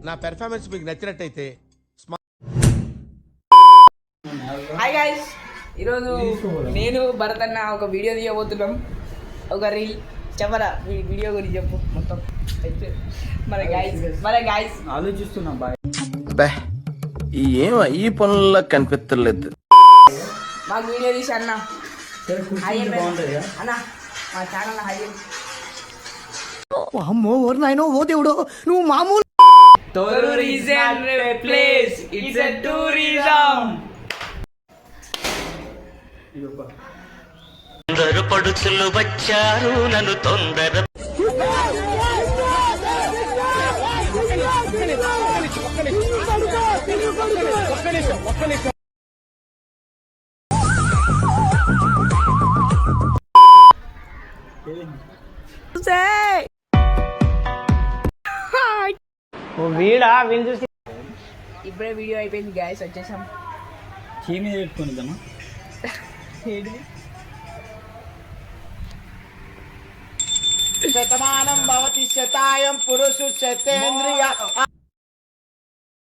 నా పెర్ఫార్మెన్స్ మీకు నచ్చినట్టయితే హాయ్ గైస్, ఈరోజు నేను భరత్ అన్న ఒక వీడియో తీయబోతున్నాం. ఒక రీల్ చెప్పరా వీడియో గురించి చెప్పు మొత్తం. మన గైస్ ఆలోచిస్తున్నా బాయ్. ఏం ఈ పనుల్లో కనిపించలేదు. మాకు వీడియో తీసి అన్న బాగుంటుంది అన్న మా ఛానల్ హై అమ్మో ఓరు నాయనో ఓ దేవుడో నువ్వు మామూలు tourism place, it's a tourism. అందరు పడుచులు వచ్చారు నన్ను తొందర ఇప్పుడే వీడియో అయిపోయింది గైస్, వచ్చేసాం. చీమీ పెట్టుకునిద్దామా? శతమానం భవతి శతాయం పురుషు శతేంద్రియ